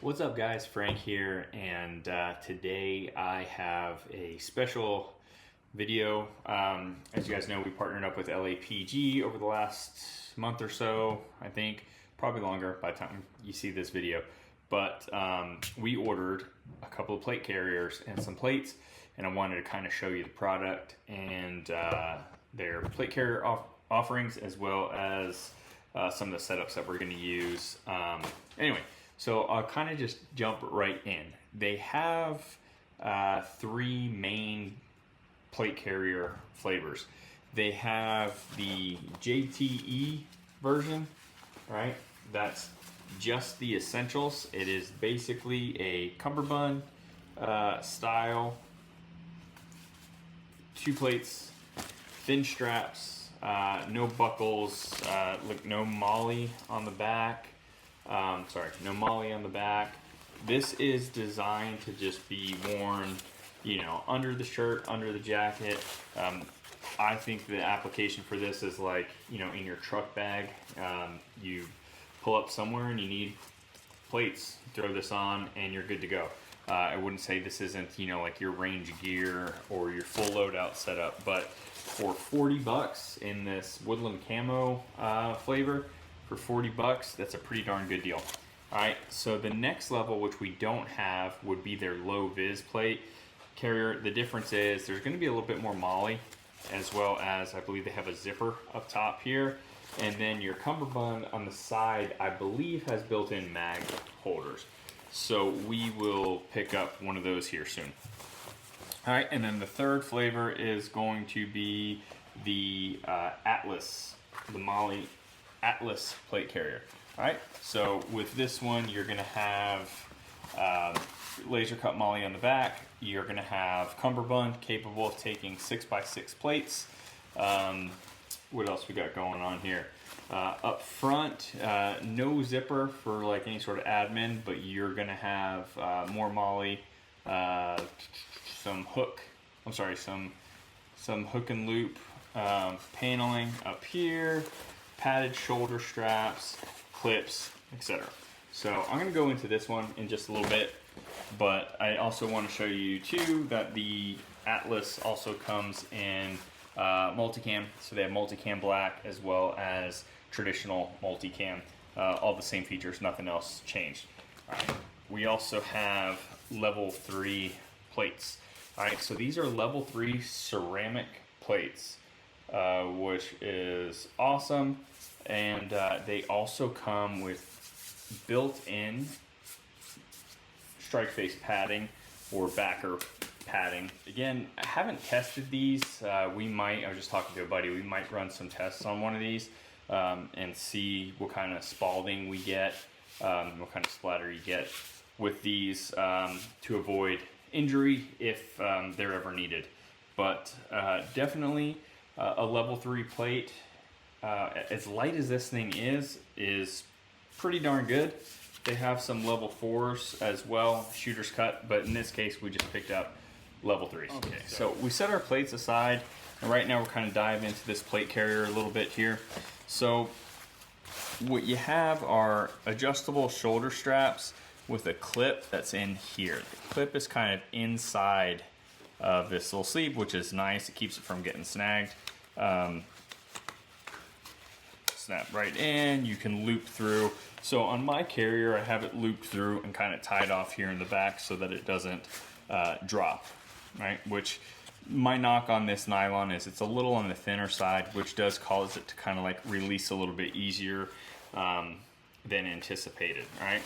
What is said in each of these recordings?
What's up guys, Frank here, and today I have a special video. As you guys know, we partnered up with LAPG over the last month or so, I think, probably longer by the time you see this video. But we ordered a couple of plate carriers and some plates, and I wanted to kind of show you the product and their plate carrier offerings, as well as some of the setups that we're going to use. Anyway, so I'll kind of just jump right in. They have three main plate carrier flavors. They have the JTE version, right? That's just the essentials. It is basically a cummerbund style, 2 plates, thin straps, no buckles, no molly on the back. No molly on the back. This is designed to just be worn, under the shirt, under the jacket. I think the application for this is like, in your truck bag. You pull up somewhere and you need plates, throw this on and you're good to go. I wouldn't say this isn't, like your range gear or your full load out setup, but for 40 bucks in this woodland camo flavor, for 40 bucks, that's a pretty darn good deal. All right, so the next level, which we don't have, would be their low vis plate carrier. The difference is there's going to be a little bit more molly, as well as I believe they have a zipper up top here, and then your cummerbund on the side, I believe, has built-in mag holders. So we will pick up one of those here soon. All right, and then the third flavor is going to be the Atlas, the Molly Atlas plate carrier. All right, so with this one, you're gonna have laser cut molly on the back. You're gonna have cummerbund capable of taking 6x6 plates. What else we got going on here? Up front, no zipper for like any sort of admin, but you're gonna have more molly, some hook and loop paneling up here, padded shoulder straps, clips, etc. So I'm going to go into this one in just a little bit, but I also want to show you too that the Atlas also comes in multicam. So they have multicam black as well as traditional multicam. All the same features, nothing else changed. All right. We also have level 3 plates. All right, so these are level 3 ceramic plates, which is awesome. And they also come with built-in strike face padding or backer padding. Again, I haven't tested these. I was just talking to a buddy, we might run some tests on one of these and see what kind of spalding we get, what kind of splatter you get with these to avoid injury if they're ever needed. But definitely a level 3 plate, as light as this thing is pretty darn good. They have some level 4s as well, shooter's cut, but in this case we just picked up level 3s. Okay, so we set our plates aside, and right now we're kind of diving into this plate carrier a little bit here. So what you have are adjustable shoulder straps with a clip that's in here. The clip is kind of inside of this little sleeve, which is nice. It keeps it from getting snagged. Snap right in, you can loop through. So on my carrier, I have it looped through and kind of tied off here in the back so that it doesn't drop, right? Which my knock on this nylon is it's a little on the thinner side, which does cause it to kind of like release a little bit easier than anticipated, right?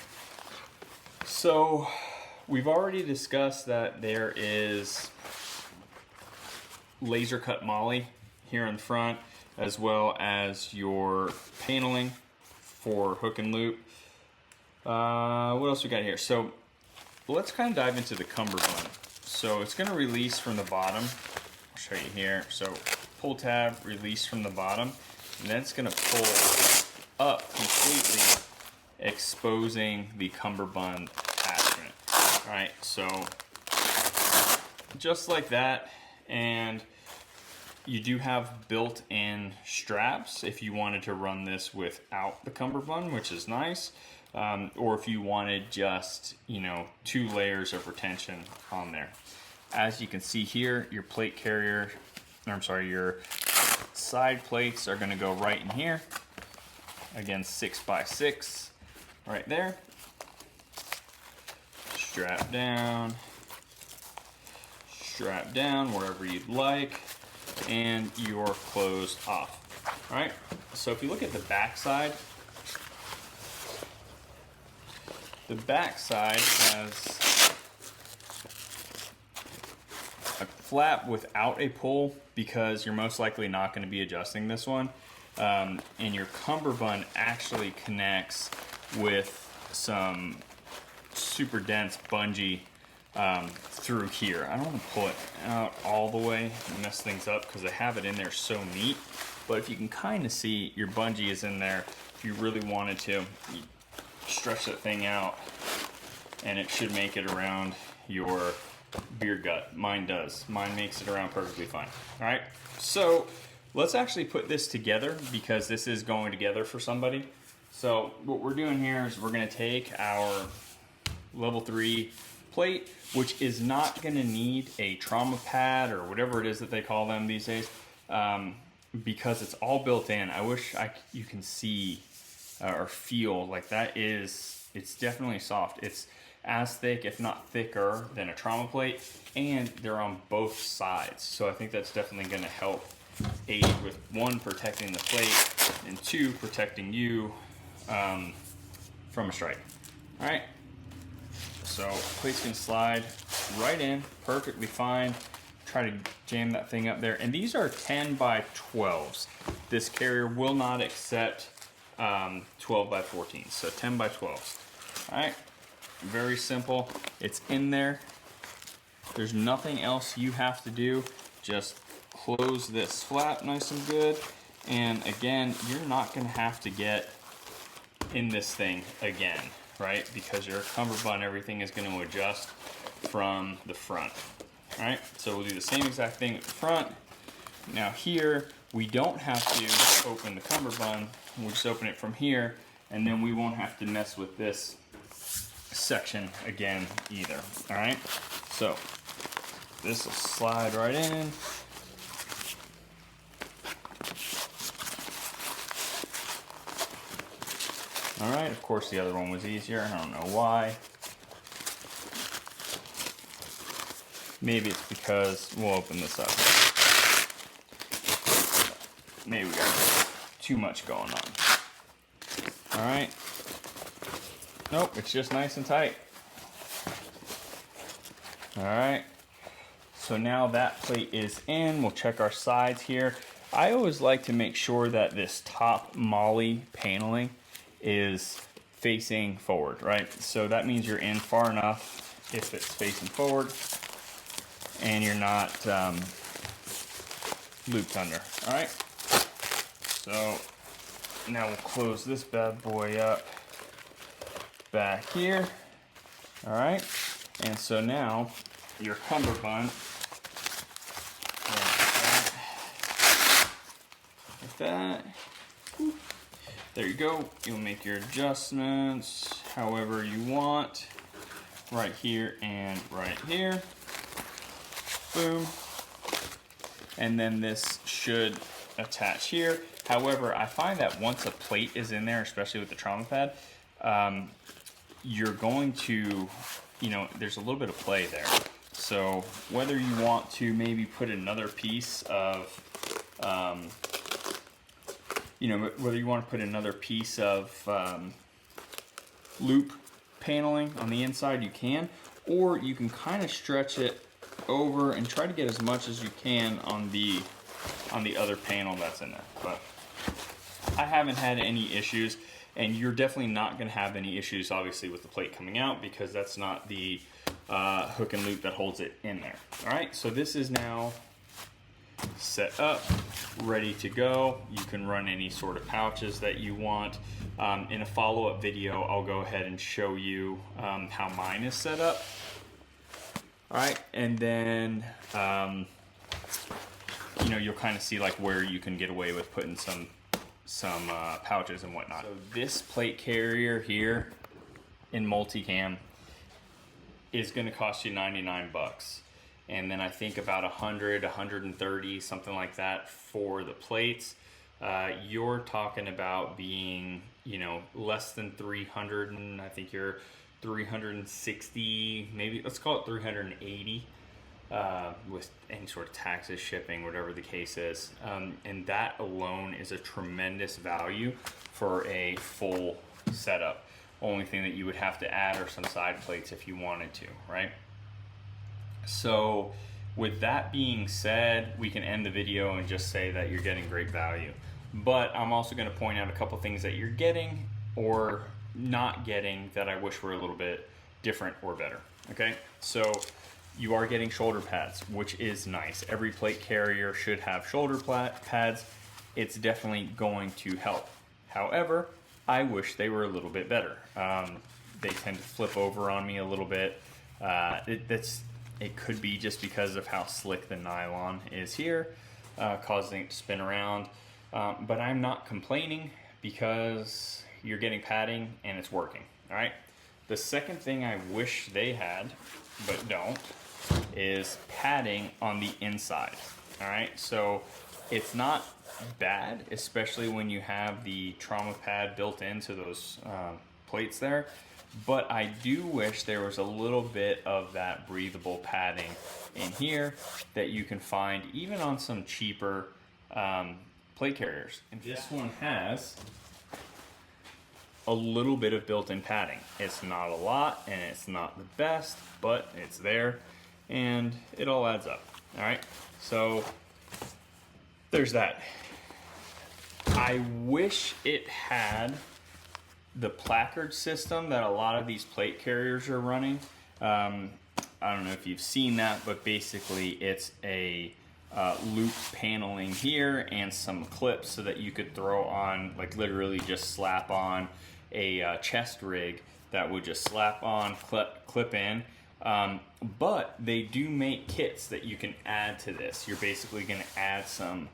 So we've already discussed that there is laser cut molly here in front, as well as your paneling for hook and loop. What else we got here? So let's kind of dive into the cummerbund. So it's going to release from the bottom. I'll show you here. So pull tab, release from the bottom, and then it's going to pull up completely, exposing the cummerbund attachment. All right, so just like that, and you do have built-in straps if you wanted to run this without the cummerbund, which is nice. or if you wanted just, you know, 2 layers of retention on there. As you can see here, your plate carrier, or I'm sorry, your side plates are gonna go right in here. Again, 6x6, right there. Strap down wherever you'd like, and you're closed off. All right, so if you look at the back side has a flap without a pull because you're most likely not going to be adjusting this one. And your cummerbund actually connects with some super dense bungee through here. I don't want to pull it out all the way and mess things up because I have it in there so neat. But if you can kind of see, your bungee is in there. If you really wanted to, you stretch that thing out and it should make it around your beer gut. Mine does. Mine makes it around perfectly fine. All right, so let's actually put this together because this is going together for somebody. So what we're doing here is we're going to take our level 3 plate, which is not going to need a trauma pad or whatever it is that they call them these days, because it's all built in. I wish you can see or feel like that is, it's definitely soft. It's as thick, if not thicker, than a trauma plate, and they're on both sides. So I think that's definitely going to help aid with 1, protecting the plate, and 2, protecting you from a strike. All right, so plates can slide right in perfectly fine. Try to jam that thing up there, and these are 10x12s. This carrier will not accept 12x14s, so 10x12s. All right, very simple. It's in there. There's nothing else you have to do. Just close this flap nice and good, and again, you're not going to have to get in this thing again, right? Because your cummerbund, everything is going to adjust from the front. All right, so we'll do the same exact thing at the front. Now here, we don't have to open the cummerbund. We'll just open it from here, and then we won't have to mess with this section again either. All right, so this will slide right in. All right, of course the other one was easier. I don't know why. Maybe it's because, we'll open this up. Maybe we got too much going on. All right. Nope, it's just nice and tight. All right. So now that plate is in. We'll check our sides here. I always like to make sure that this top molly paneling is facing forward, right? So that means you're in far enough if it's facing forward and you're not looped under. All right, so now we'll close this bad boy up back here. All right, and so now your cummerbund, like that. There you go. You'll make your adjustments however you want, right here and right here. Boom. And then this should attach here. However, I find that once a plate is in there, especially with the trauma pad, you're going to, you know, there's a little bit of play there. So whether you want to maybe put another piece of, you know, whether you want to put another piece of loop paneling on the inside, you can, or you can kind of stretch it over and try to get as much as you can on the other panel that's in there. But I haven't had any issues, and you're definitely not going to have any issues obviously with the plate coming out, because that's not the hook and loop that holds it in there. All right, so this is now set up, ready to go. You can run any sort of pouches that you want. In a follow-up video, I'll go ahead and show you how mine is set up. All right, and then you know, you'll kind of see like where you can get away with putting some pouches and whatnot. So this plate carrier here in multicam is going to cost you 99 bucks. And then I think about 100, 130, something like that for the plates. You're talking about being, you know, less than 300, and I think you're 360, maybe let's call it 380, with any sort of taxes, shipping, whatever the case is. And that alone is a tremendous value for a full setup. Only thing that you would have to add are some side plates if you wanted to, right? So with that being said, we can end the video and just say that you're getting great value. But I'm also going to point out a couple things that you're getting or not getting that I wish were a little bit different or better. Okay, so you are getting shoulder pads, which is nice. Every plate carrier should have shoulder pads. It's definitely going to help. However, I wish they were a little bit better. They tend to flip over on me a little bit. It could be just because of how slick the nylon is here, causing it to spin around. But I'm not complaining because you're getting padding and it's working, all right? The second thing I wish they had, but don't, is padding on the inside, all right? So it's not bad, especially when you have the trauma pad built into those plates there. But I do wish there was a little bit of that breathable padding in here that you can find even on some cheaper plate carriers. And this one has a little bit of built-in padding. It's not a lot and it's not the best, but it's there and it all adds up. All right, so there's that. I wish it had the placard system that a lot of these plate carriers are running. I don't know if you've seen that, but basically it's a loop paneling here and some clips so that you could throw on, like literally just slap on a chest rig that would just slap on, clip in. But they do make kits that you can add to this. You're basically going to add some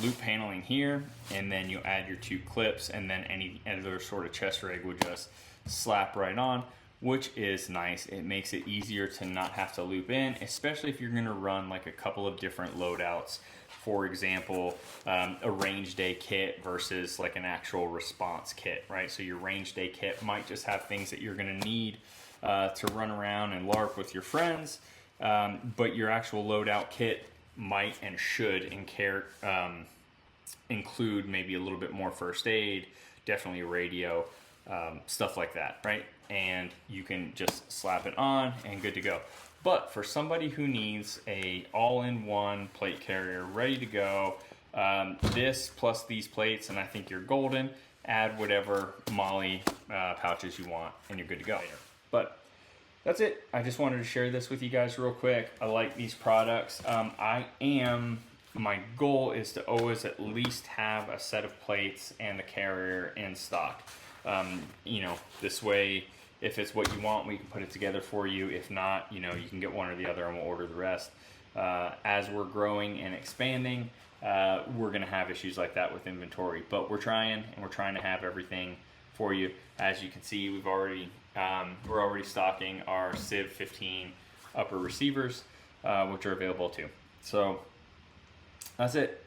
loop paneling here, and then you add your two clips, and then any other sort of chest rig would just slap right on, which is nice. It makes it easier to not have to loop in, especially if you're going to run like a couple of different loadouts. For example, a range day kit versus like an actual response kit, right? So your range day kit might just have things that you're going to need to run around and LARP with your friends, but your actual loadout kit might and should include maybe a little bit more first aid, definitely a radio, stuff like that, right? And you can just slap it on and good to go. But for somebody who needs a all-in-one plate carrier ready to go, this plus these plates, and I think you're golden. Add whatever Molly pouches you want and you're good to go. But that's it. I just wanted to share this with you guys real quick. I like these products. My goal is to always at least have a set of plates and the carrier in stock. You know, this way, if it's what you want, we can put it together for you. If not, you know, you can get one or the other and we'll order the rest. As we're growing and expanding, we're gonna have issues like that with inventory, but we're trying to have everything for you. As you can see, we're already stocking our Civ 15 upper receivers, which are available too. So that's it.